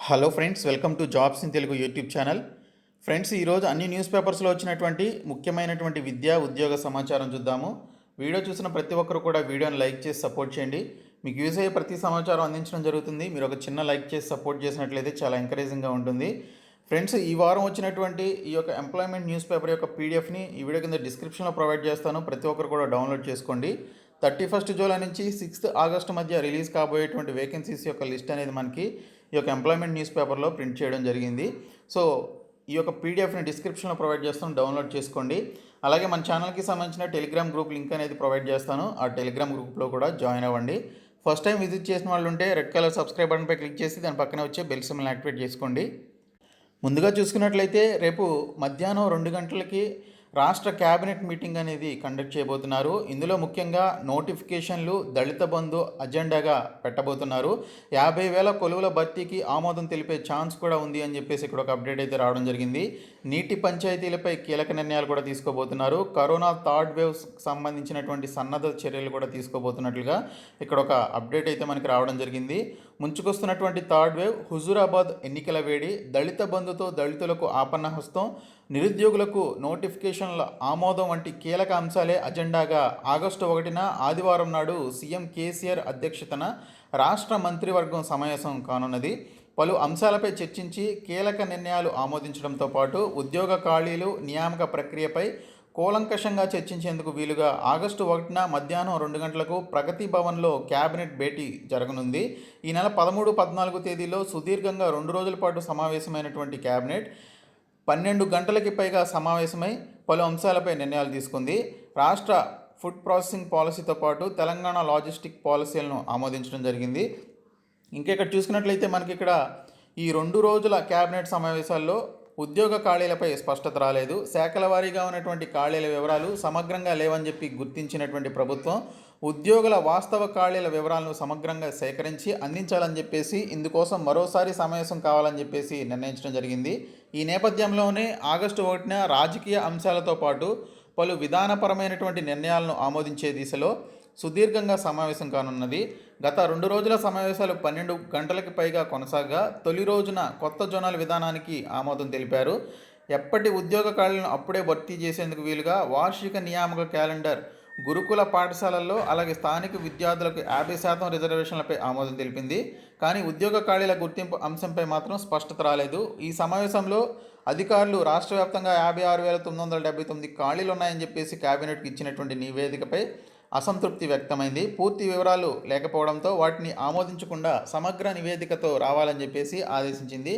Hello friends, welcome to jobs in Telugu YouTube channel. Friends, ఈరోజు అన్ని news పేపర్స్లో వచ్చినటువంటి ముఖ్యమైనటువంటి విద్యా ఉద్యోగ సమాచారం చూద్దాము. వీడియో చూసిన ప్రతి ఒక్కరు కూడా వీడియోని లైక్ చేసి సపోర్ట్ చేయండి. మీకు యూజ్ అయ్యే ప్రతి సమాచారం అందించడం జరుగుతుంది. మీరు ఒక చిన్న లైక్ చేసి సపోర్ట్ చేసినట్లయితే చాలా ఎంకరేజింగ్గా ఉంటుంది. ఫ్రెండ్స్, ఈ వారం వచ్చినటువంటి ఈ యొక్క ఎంప్లాయ్మెంట్ న్యూస్ పేపర్ యొక్క పీడిఎఫ్ని ఈ వీడియో కింద డిస్క్రిప్షన్లో ప్రొవైడ్ చేస్తాను. ప్రతి ఒక్కరు కూడా డౌన్లోడ్ చేసుకోండి. 31 జూలై నుంచి 6 ఆగస్టు మధ్య రిలీజ్ కాబోయేటువంటి వేకెన్సీస్ యొక్క లిస్ట్ అనేది మనకి ఈ యొక్క ఎంప్లాయ్మెంట్ న్యూస్ పేపర్లో ప్రింట్ చేయడం జరిగింది. సో ఈ యొక్క పీడిఎఫ్ని డిస్క్రిప్షన్లో ప్రొవైడ్ చేస్తాను, డౌన్లోడ్ చేసుకోండి. అలాగే మన ఛానల్కి సంబంధించిన టెలిగ్రామ్ గ్రూప్ లింక్ అనేది ప్రొవైడ్ చేస్తాను. ఆ టెలిగ్రామ్ గ్రూప్లో కూడా జాయిన్ అవ్వండి. ఫస్ట్ టైం విజిట్ చేసిన వాళ్ళు ఉంటే రెడ్ కలర్ సబ్స్క్రైబ్ బటన్పై క్లిక్ చేసి దాని పక్కనే వచ్చే బెల్ సింబల్ని యాక్టివేట్ చేసుకోండి. ముందుగా చూసుకున్నట్లయితే రేపు మధ్యాహ్నం 2 గంటలకి రాష్ట్ర క్యాబినెట్ మీటింగ్ అనేది కండక్ట్ చేయబోతున్నారు. ఇందులో ముఖ్యంగా నోటిఫికేషన్లు, దళిత బంధు అజెండాగా పెట్టబోతున్నారు. 50,000 కొలువుల భర్తీకి ఆమోదం తెలిపే ఛాన్స్ కూడా ఉంది అని చెప్పేసి ఇక్కడ ఒక అప్డేట్ అయితే రావడం జరిగింది. నీటి పంచాయతీలపై కీలక నిర్ణయాలు కూడా తీసుకోబోతున్నారు. కరోనా థర్డ్ వేవ్ సంబంధించినటువంటి సన్నద్ధ చర్యలు కూడా తీసుకోబోతున్నట్లుగా ఇక్కడ ఒక అప్డేట్ అయితే మనకి రావడం జరిగింది. ముంచుకొస్తున్నటువంటి థర్డ్ వేవ్, హుజూరాబాద్ ఎన్నికల వేడి, దళిత బంధుతో దళితులకు ఆపన్న హస్తం, నిరుద్యోగులకు నోటిఫికేషన్ల ఆమోదం వంటి కీలక అంశాలే అజెండాగా ఆగస్టు 1న ఆదివారం నాడు సీఎం కేసీఆర్ అధ్యక్షతన రాష్ట్ర మంత్రివర్గం సమావేశం కానున్నది. పలు అంశాలపై చర్చించి కీలక నిర్ణయాలు ఆమోదించడంతో పాటు ఉద్యోగ ఖాళీలు, నియామక ప్రక్రియపై కూలంకషంగా చర్చించేందుకు వీలుగా ఆగస్టు 1న మధ్యాహ్నం 2 గంటలకు ప్రగతి భవన్లో క్యాబినెట్ భేటీ జరగనుంది. ఈ నెల 13, 14 తేదీలో సుదీర్ఘంగా 2 రోజుల పాటు సమావేశమైనటువంటి క్యాబినెట్ 12 గంటలకి పైగా సమావేశమై పలు అంశాలపై నిర్ణయాలు తీసుకుంది. రాష్ట్ర ఫుడ్ ప్రాసెసింగ్ పాలసీతో పాటు తెలంగాణ లాజిస్టిక్ పాలసీలను ఆమోదించడం జరిగింది. ఇంకా ఇక్కడ చూసుకున్నట్లయితే మనకి ఇక్కడ ఈ 2 రోజుల క్యాబినెట్ సమావేశాల్లో ఉద్యోగ ఖాళీలపై స్పష్టత రాలేదు. శాఖల వారీగా ఉన్నటువంటి ఖాళీల వివరాలు సమగ్రంగా లేవని చెప్పి గుర్తించినటువంటి ప్రభుత్వం ఉద్యోగుల వాస్తవ ఖాళీల వివరాలను సమగ్రంగా సేకరించి అందించాలని చెప్పేసి ఇందుకోసం మరోసారి సమావేశం కావాలని చెప్పేసి నిర్ణయించడం జరిగింది. ఈ నేపథ్యంలోనే ఆగస్టు 1న రాజకీయ అంశాలతో పాటు పలు విధానపరమైనటువంటి నిర్ణయాలను ఆమోదించే దిశలో సుదీర్ఘంగా సమావేశం కానున్నది. గత 2 రోజుల సమావేశాలు 12 గంటలకు పైగా కొనసాగా తొలి రోజున కొత్త జోనల్ విధానానికి ఆమోదం తెలిపారు. ఎప్పటి ఉద్యోగ ఖాళీలను అప్పుడే భర్తీ చేసేందుకు వీలుగా వార్షిక నియామక క్యాలెండర్, గురుకుల పాఠశాలల్లో అలాగే స్థానిక విద్యార్థులకు 50% రిజర్వేషన్లపై ఆమోదం తెలిపింది. కానీ ఉద్యోగ ఖాళీల గుర్తింపు అంశంపై మాత్రం స్పష్టత రాలేదు. ఈ సమావేశంలో అధికారులు రాష్ట్ర వ్యాప్తంగా 56,979 ఖాళీలు ఉన్నాయని చెప్పేసి కేబినెట్కి ఇచ్చినటువంటి నివేదికపై అసంతృప్తి వ్యక్తమైంది. పూర్తి వివరాలు లేకపోవడంతో వాటిని ఆమోదించకుండా సమగ్ర నివేదికతో రావాలని చెప్పేసి ఆదేశించింది.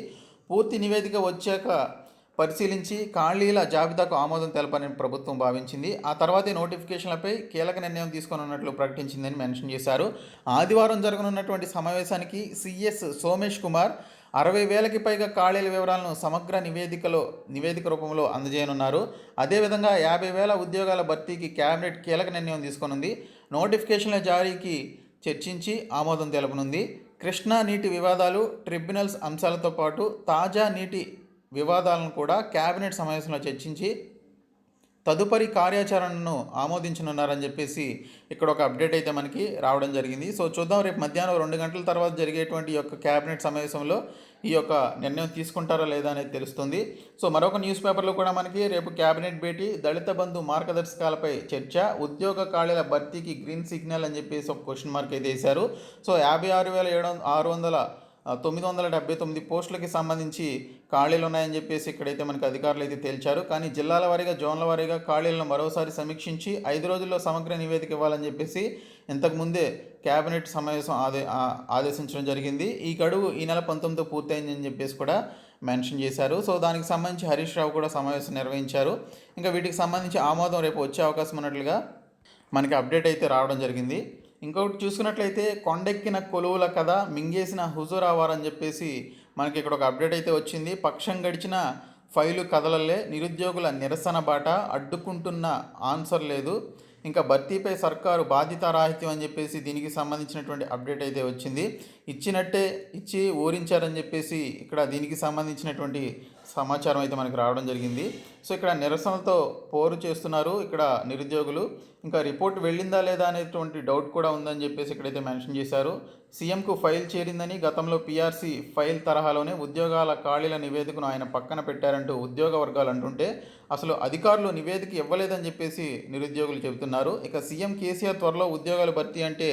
పూర్తి నివేదిక వచ్చాక పరిశీలించి ఖాళీల జాబితాకు ఆమోదం తెలపాలని ప్రభుత్వం భావించింది. ఆ తర్వాతే నోటిఫికేషన్లపై కీలక నిర్ణయం తీసుకోనున్నట్లు ప్రకటించిందని మెన్షన్ చేశారు. ఆదివారం జరగనున్నటువంటి సమావేశానికి సిఎస్ సోమేష్ కుమార్ 60,000కి పైగా ఖాళీల వివరాలను సమగ్ర నివేదిక రూపంలో అందజేయనున్నారు. అదేవిధంగా 50,000 ఉద్యోగాల భర్తీకి కేబినెట్ కీలక నిర్ణయం తీసుకోనుంది. నోటిఫికేషన్ల జారీకి చర్చించి ఆమోదం తెలపనుంది. కృష్ణా నీటి వివాదాలు, ట్రిబ్యునల్స్ అంశాలతో పాటు తాజా నీటి వివాదాలను కూడా కేబినెట్ సమావేశంలో చర్చించి తదుపరి కార్యాచరణను ఆమోదించనున్నారని చెప్పేసి ఇక్కడ ఒక అప్డేట్ అయితే మనకి రావడం జరిగింది. సో చూద్దాం, రేపు మధ్యాహ్నం 2 గంటల తర్వాత జరిగేటువంటి ఈ యొక్క క్యాబినెట్ సమావేశంలో ఈ యొక్క నిర్ణయం తీసుకుంటారా లేదా అనేది తెలుస్తుంది. సో మరొక న్యూస్ పేపర్లో కూడా మనకి రేపు క్యాబినెట్ భేటీ, దళిత బంధు మార్గదర్శకాలపై చర్చ, ఉద్యోగ ఖాళీల భర్తీకి గ్రీన్ సిగ్నల్ అని చెప్పేసి ఒక క్వశ్చన్ మార్క్ అయితే వేశారు. సో 56,979 పోస్టులకి సంబంధించి ఖాళీలు ఉన్నాయని చెప్పేసి ఇక్కడైతే మనకి అధికారులు అయితే తేల్చారు. కానీ జిల్లాల వారీగా, జోన్ల వారీగా ఖాళీలను మరోసారి సమీక్షించి 5 రోజుల్లో సమగ్ర నివేదిక ఇవ్వాలని చెప్పేసి ఇంతకుముందే కేబినెట్ సమావేశం ఆదేశించడం జరిగింది. ఈ గడువు ఈ నెల 19తో పూర్తయిందని చెప్పేసి కూడా మెన్షన్ చేశారు. సో దానికి సంబంధించి హరీష్ రావు కూడా సమావేశం నిర్వహించారు. ఇంకా వీటికి సంబంధించి ఆమోదం రేపు వచ్చే అవకాశం ఉన్నట్లుగా మనకి అప్డేట్ అయితే రావడం జరిగింది. ఇంకొకటి చూసుకున్నట్లయితే కొండెక్కిన కొలువుల కథ మింగేసిన హుజూరాబాద్ అని చెప్పేసి మనకి ఇక్కడ ఒక అప్డేట్ అయితే వచ్చింది. పక్షం గడిచిన ఫైలు కథలల్లే నిరుద్యోగుల నిరసన బాట, అడ్డుకుంటున్న ఆన్సర్ లేదు, ఇంకా భర్తీపై సర్కారు బాధ్యతారాహిత్యం అని చెప్పేసి దీనికి సంబంధించినటువంటి అప్డేట్ అయితే వచ్చింది. ఇచ్చినట్టే ఇచ్చి ఊరించారని చెప్పేసి ఇక్కడ దీనికి సంబంధించినటువంటి సమాచారం అయితే మనకు రావడం జరిగింది. సో ఇక్కడ నిరసనలతో పోరు చేస్తున్నారు ఇక్కడ నిరుద్యోగులు. ఇంకా రిపోర్ట్ వెళ్ళిందా లేదా అనేటువంటి డౌట్ కూడా ఉందని చెప్పేసి ఇక్కడైతే మెన్షన్ చేశారు. సీఎంకు ఫైల్ చేరిందని, గతంలో పీఆర్సీ ఫైల్ తరహాలోనే ఉద్యోగాల ఖాళీల నివేదికను ఆయన పక్కన పెట్టారంటూ ఉద్యోగ వర్గాలు అంటుంటే అసలు అధికారులు నివేదిక ఇవ్వలేదని చెప్పేసి నిరుద్యోగులు చెబుతున్నారు. ఇక సీఎం కేసీఆర్ త్వరలో ఉద్యోగాల భర్తీ అంటే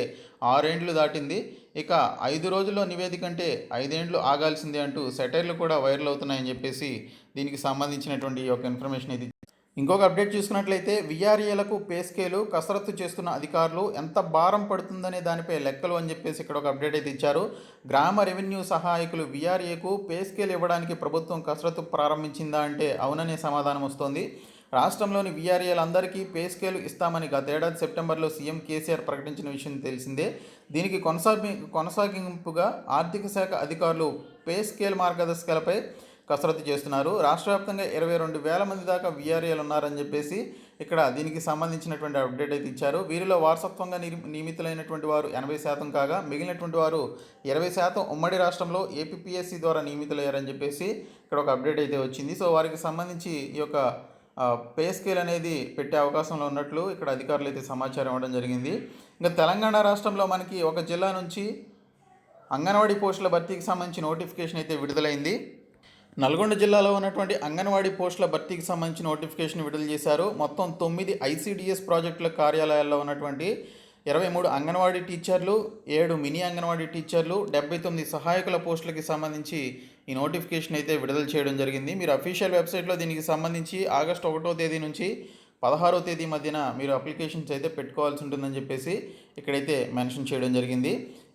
6 ఏండ్లు దాటింది, ఇక 5 రోజుల్లో నివేదిక అంటే 5 ఏండ్లు ఆగాల్సిందే అంటూ సెటైర్లు కూడా వైరల్ అవుతున్నాయని చెప్పేసి దీనికి సంబంధించినటువంటి ఈ యొక్క ఇన్ఫర్మేషన్ ఇది. ఇంకొక అప్డేట్ చూసుకున్నట్లయితే విఆర్ఏలకు పే స్కేలు కసరత్తు చేస్తున్న అధికారులు ఎంత భారం పడుతుందనే దానిపై లెక్కలు అని చెప్పేసి ఇక్కడ ఒక అప్డేట్ అయితే ఇచ్చారు. గ్రామ రెవెన్యూ సహాయకులు విఆర్ఏకు పే స్కేల్ ఇవ్వడానికి ప్రభుత్వం కసరత్తు ప్రారంభించిందా అంటే అవుననే సమాధానం వస్తోంది. రాష్ట్రంలోని విఆర్ఏలందరికీ పే స్కేలు ఇస్తామని గతేడాది సెప్టెంబర్లో సీఎం కేసీఆర్ ప్రకటించిన విషయం తెలిసిందే. దీనికి కొనసాగింపుగా ఆర్థిక శాఖ అధికారులు పే స్కేల్ మార్గదర్శకాలపై కసరత్తు చేస్తున్నారు. రాష్ట్ర వ్యాప్తంగా 22,000 మంది దాకా విఆర్ఏలు ఉన్నారని చెప్పేసి ఇక్కడ దీనికి సంబంధించినటువంటి అప్డేట్ అయితే ఇచ్చారు. వీరిలో వారసత్వంగా నియమితులైనటువంటి వారు 80% కాగా మిగిలినటువంటి వారు 20% ఉమ్మడి రాష్ట్రంలో ఏపీపీఎస్సీ ద్వారా నియమితులయ్యారని చెప్పేసి ఇక్కడ ఒక అప్డేట్ అయితే వచ్చింది. సో వారికి సంబంధించి ఈ యొక్క పే స్కేల్ అనేది పెట్టే అవకాశంలో ఉన్నట్లు ఇక్కడ అధికారులు అయితే సమాచారం ఇవ్వడం జరిగింది. ఇంకా తెలంగాణ రాష్ట్రంలో మనకి ఒక జిల్లా నుంచి అంగన్వాడీ పోస్టుల భర్తీకి సంబంధించి నోటిఫికేషన్ అయితే విడుదలైంది. నల్గొండ జిల్లాలో ఉన్నటువంటి అంగన్వాడీ పోస్టుల భర్తీకి సంబంధించి నోటిఫికేషన్ విడుదల చేశారు. మొత్తం 9 ఐసీడీఎస్ ప్రాజెక్టుల కార్యాలయాల్లో ఉన్నటువంటి 23 అంగన్వాడీ టీచర్లు, 7 మినీ అంగన్వాడీ టీచర్లు, 79 సహాయకుల పోస్టులకి సంబంధించి ఈ నోటిఫికేషన్ అయితే విడుదల చేయడం జరిగింది. మీరు అఫీషియల్ వెబ్సైట్లో దీనికి సంబంధించి ఆగస్టు 1వ తేదీ నుంచి 16వ తేదీ మధ్యన మీరు అప్లికేషన్స్ అయితే పెట్టుకోవాల్సి ఉంటుందని చెప్పేసి ఇక్కడైతే మెన్షన్ చేయడం జరిగింది.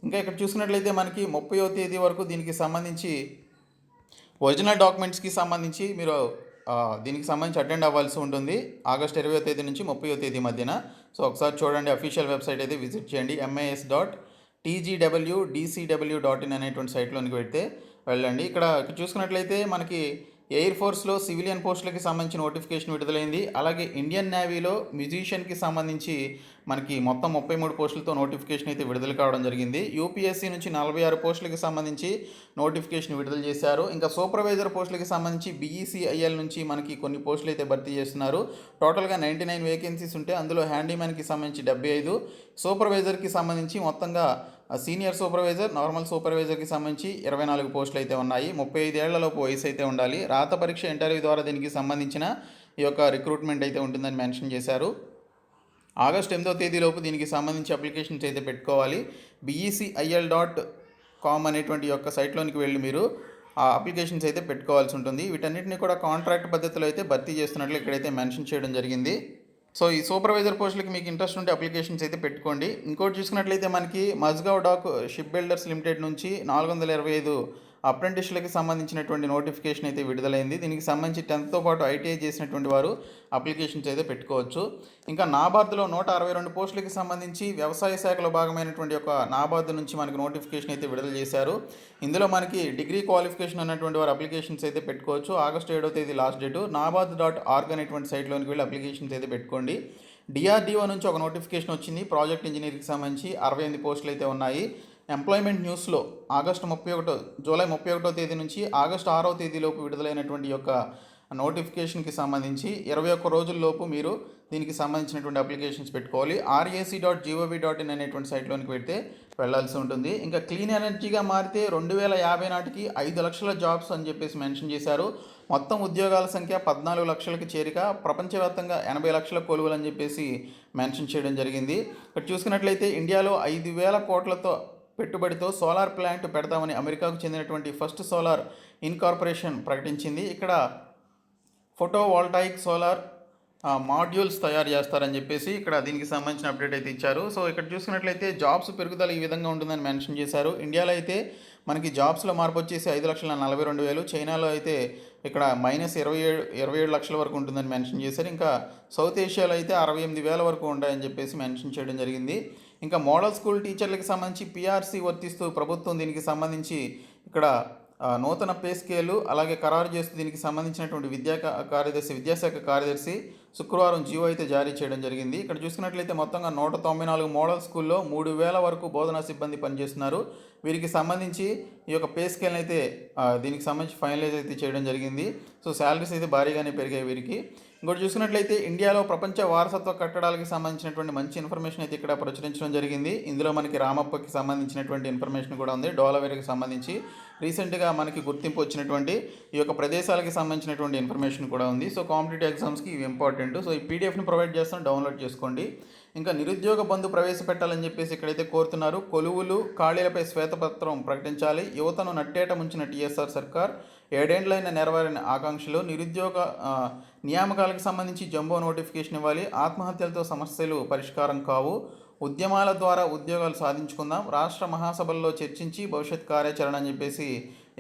ఇంకా ఇక్కడ చూసుకున్నట్లయితే మనకి 30వ తేదీ వరకు దీనికి సంబంధించి ఒరిజినల్ డాక్యుమెంట్స్కి సంబంధించి మీరు దీనికి సంబంధించి అటెండ్ అవ్వాల్సి ఉంటుంది ఆగస్ట్ 20వ తేదీ నుంచి 30వ తేదీ మధ్యన. సో ఒకసారి చూడండి, అఫీషియల్ వెబ్సైట్ అయితే విజిట్ చేయండి. MIS.TGWDCW.in అనేటువంటి సైట్లోనికి వెళ్ళండి. ఇక్కడ చూసుకున్నట్లయితే మనకి ఎయిర్ ఫోర్స్లో సివిలియన్ పోస్టులకి సంబంధించి నోటిఫికేషన్ విడుదలైంది. అలాగే ఇండియన్ నేవీలో మ్యూజిషియన్కి సంబంధించి మనకి మొత్తం 33 పోస్టులతో నోటిఫికేషన్ అయితే విడుదల కావడం జరిగింది. యూపీఎస్సీ నుంచి 46 పోస్టులకి సంబంధించి నోటిఫికేషన్ విడుదల చేశారు. ఇంకా సూపర్వైజర్ పోస్టులకి సంబంధించి BECIL నుంచి మనకి కొన్ని పోస్టులు అయితే భర్తీ చేస్తున్నారు. టోటల్గా 99 వేకెన్సీస్ ఉంటే అందులో హ్యాండీమ్యాన్కి సంబంధించి 75, సూపర్వైజర్కి సంబంధించి మొత్తంగా సీనియర్ సూపర్వైజర్, నార్మల్ సూపర్వైజర్కి సంబంధించి 24 పోస్టులు అయితే ఉన్నాయి. 35 ఏళ్లలోపు వయసు అయితే ఉండాలి. రాత పరీక్ష ఇంటర్వ్యూ ద్వారా దీనికి సంబంధించిన ఈ యొక్క రిక్రూట్మెంట్ అయితే ఉంటుందని మెన్షన్ చేశారు. ఆగస్ట్ 8వ తేదీలోపు దీనికి సంబంధించి అప్లికేషన్స్ అయితే పెట్టుకోవాలి. BECIL.com అనేటువంటి యొక్క సైట్లోనికి వెళ్ళి మీరు ఆ అప్లికేషన్స్ అయితే పెట్టుకోవాల్సి ఉంటుంది. వీటన్నిటిని కూడా కాంట్రాక్ట్ పద్ధతిలో అయితే భర్తీ చేస్తున్నట్లు ఇక్కడైతే మెన్షన్ చేయడం జరిగింది. సో ఈ సూపర్వైజర్ పోస్టులకి మీకు ఇంట్రెస్ట్ ఉంటే అప్లికేషన్స్ అయితే పెట్టుకోండి. ఇంకోటి చూసుకున్నట్లయితే మనకి Mazagon dock ship builders limited నుంచి 425 అప్రెంటిస్లకి సంబంధించినటువంటి నోటిఫికేషన్ అయితే విడుదలైంది. దీనికి సంబంధించి 10th పాటు ITI చేసినటువంటి వారు అప్లికేషన్స్ అయితే పెట్టుకోవచ్చు. ఇంకా నాబార్దులో 162 పోస్టులకి సంబంధించి వ్యవసాయ శాఖలో భాగమైనటువంటి ఒక నాబార్దు నుంచి మనకి నోటిఫికేషన్ అయితే విడుదల చేశారు. ఇందులో మనకి డిగ్రీ క్వాలిఫికేషన్ ఉన్నటువంటి వారు అప్లికేషన్స్ అయితే పెట్టుకోవచ్చు. ఆగస్టు 7వ తేదీ లాస్ట్ డేటు. nabaard.org అనేటువంటి సైట్లోనికి వెళ్ళి అప్లికేషన్స్ అయితే పెట్టుకోండి. DRDO నుంచి ఒక నోటిఫికేషన్ వచ్చింది. ప్రాజెక్ట్ ఇంజనీర్కి సంబంధించి 68 పోస్టులు అయితే ఉన్నాయి. ఎంప్లాయ్మెంట్ న్యూస్లో జూలై 31వ తేదీ నుంచి ఆగస్టు 6వ తేదీలోపు విడుదలైనటువంటి యొక్క నోటిఫికేషన్కి సంబంధించి 21 రోజుల్లోపు మీరు దీనికి సంబంధించినటువంటి అప్లికేషన్స్ పెట్టుకోవాలి. RAC.gov.in అనేటువంటి సైట్లోనికి వెళ్ళాల్సి ఉంటుంది. ఇంకా క్లీన్ ఎనర్జీగా మారితే 2050 నాటికి 5 లక్షల జాబ్స్ అని చెప్పేసి మెన్షన్ చేశారు. మొత్తం ఉద్యోగాల సంఖ్య 14 లక్షలకి చేరిక, ప్రపంచవ్యాప్తంగా 80 లక్షల కొలువులు అని చెప్పేసి మెన్షన్ చేయడం జరిగింది. ఇక్కడ చూసుకున్నట్లయితే ఇండియాలో 5,000 కోట్లతో పెట్టుబడితో సోలార్ ప్లాంట్ పెడతామని అమెరికాకు చెందినటువంటి ఫస్ట్ సోలార్ ఇన్కార్పొరేషన్ ప్రకటించింది. ఇక్కడ ఫోటోవోల్టాయిక్ సోలార్ మాడ్యూల్స్ తయారు చేస్తారని చెప్పేసి ఇక్కడ దీనికి సంబంధించిన అప్డేట్ అయితే ఇచ్చారు. సో ఇక్కడ చూసుకున్నట్లయితే జాబ్స్ పెరుగుదల ఈ విధంగా ఉంటుందని మెన్షన్ చేశారు. ఇండియాలో అయితే మనకి జాబ్స్లో మార్పు వచ్చేసి 5,42,000, చైనాలో అయితే ఇక్కడ -27 లక్షల వరకు ఉంటుందని మెన్షన్ చేశారు. ఇంకా సౌత్ ఏషియాలో అయితే 68,000 వరకు ఉంటాయని చెప్పేసి మెన్షన్ చేయడం జరిగింది. ఇంకా మోడల్ స్కూల్ టీచర్లకు సంబంధించి పీఆర్సీ వర్తిస్తూ ప్రభుత్వం దీనికి సంబంధించి ఇక్కడ నూతన పే స్కేలు అలాగే ఖరారు చేస్తూ దీనికి సంబంధించినటువంటి విద్యాశాఖ కార్యదర్శి శుక్రవారం జీవో అయితే జారీ చేయడం జరిగింది. ఇక్కడ చూసుకున్నట్లయితే మొత్తంగా 194 మోడల్ స్కూల్లో 3000 వరకు బోధనా సిబ్బంది పనిచేస్తున్నారు. వీరికి సంబంధించి ఈ యొక్క పే స్కేల్ని అయితే దీనికి సంబంధించి ఫైనలైజ్ అయితే చేయడం జరిగింది. సో శాలరీస్ అయితే భారీగానే పెరిగాయి వీరికి. ఇంకోటి చూసుకున్నట్లయితే ఇండియాలో ప్రపంచ వారసత్వ కట్టడాలకు సంబంధించినటువంటి మంచి ఇన్ఫర్మేషన్ అయితే ఇక్కడ ప్రచురించడం జరిగింది. ఇందులో మనకి రామప్పకి సంబంధించినటువంటి ఇన్ఫర్మేషన్ కూడా ఉంది. డోలావేరికి సంబంధించి రీసెంట్గా మనకి గుర్తింపు వచ్చినటువంటి ఈ యొక్క ప్రదేశాలకి సంబంధించినటువంటి ఇన్ఫర్మేషన్ కూడా ఉంది. సో కాంపిటేటివ్ ఎగ్జామ్స్కి ఇవి ఇంపార్టెంట్. సో ఈ పీడిఎఫ్ని ప్రొవైడ్ చేస్తాను, డౌన్లోడ్ చేసుకోండి. ఇంకా నిరుద్యోగ బంధు ప్రవేశపెట్టాలని చెప్పేసి ఇక్కడైతే కోరుతున్నారు. కొలువులు ఖాళీలపై శ్వేతపత్రం ప్రకటించాలి. యువతను నట్టేట ముంచిన టీఎస్ఆర్ సర్కార్ 7 ఏళ్లైన నెరవేరిన ఆకాంక్షలు. నిరుద్యోగ నియామకాలకు సంబంధించి జంబో నోటిఫికేషన్ ఇవ్వాలి. ఆత్మహత్యలతో సమస్యలు పరిష్కారం కావు. ఉద్యమాల ద్వారా ఉద్యోగాలు సాధించుకుందాం. రాష్ట్ర మహాసభల్లో చర్చించి భవిష్యత్ కార్యాచరణ అని చెప్పేసి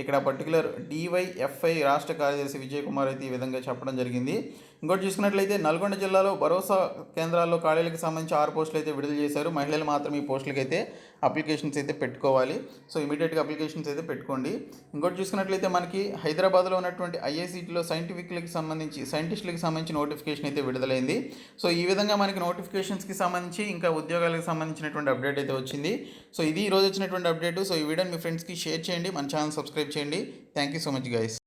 ఇక్కడ పర్టికులర్ డివైఎఫ్ఐ రాష్ట్ర కార్యదర్శి విజయ్ కుమార్ అయితే ఈ విధంగా చెప్పడం జరిగింది. ఇంకోటి చూసుకున్నట్లయితే నల్గొండ జిల్లాలో భరోసా కేంద్రాల్లో ఖాళీలకు సంబంధించి 6 పోస్టులు అయితే విడుదల చేశారు. మహిళలు మాత్రం ఈ పోస్టులకి అయితే అప్లికేషన్స్ అయితే పెట్టుకోవాలి. సో ఇమీడియట్గా అప్లికేషన్స్ అయితే పెట్టుకోండి. ఇంకోటి చూసుకున్నట్లయితే మనకి హైదరాబాద్లో ఉన్నటువంటి ఐఐసిటీలో సైంటిస్టులకు సంబంధించి నోటిఫికేషన్ అయితే విడుదలైంది. సో ఈ విధంగా మనకి నోటిఫికేషన్స్కి సంబంధించి ఇంకా ఉద్యోగాలకు సంబంధించినటువంటి అప్డేట్ అయితే వచ్చింది. సో ఇది ఈరోజు వచ్చినటువంటి అప్డేట్. సో ఈ వీడియోని మీ ఫ్రెండ్స్కి షేర్ చేయండి, మన ఛానల్ సబ్స్క్రైబ్ చేయండి. Thank you so much guys.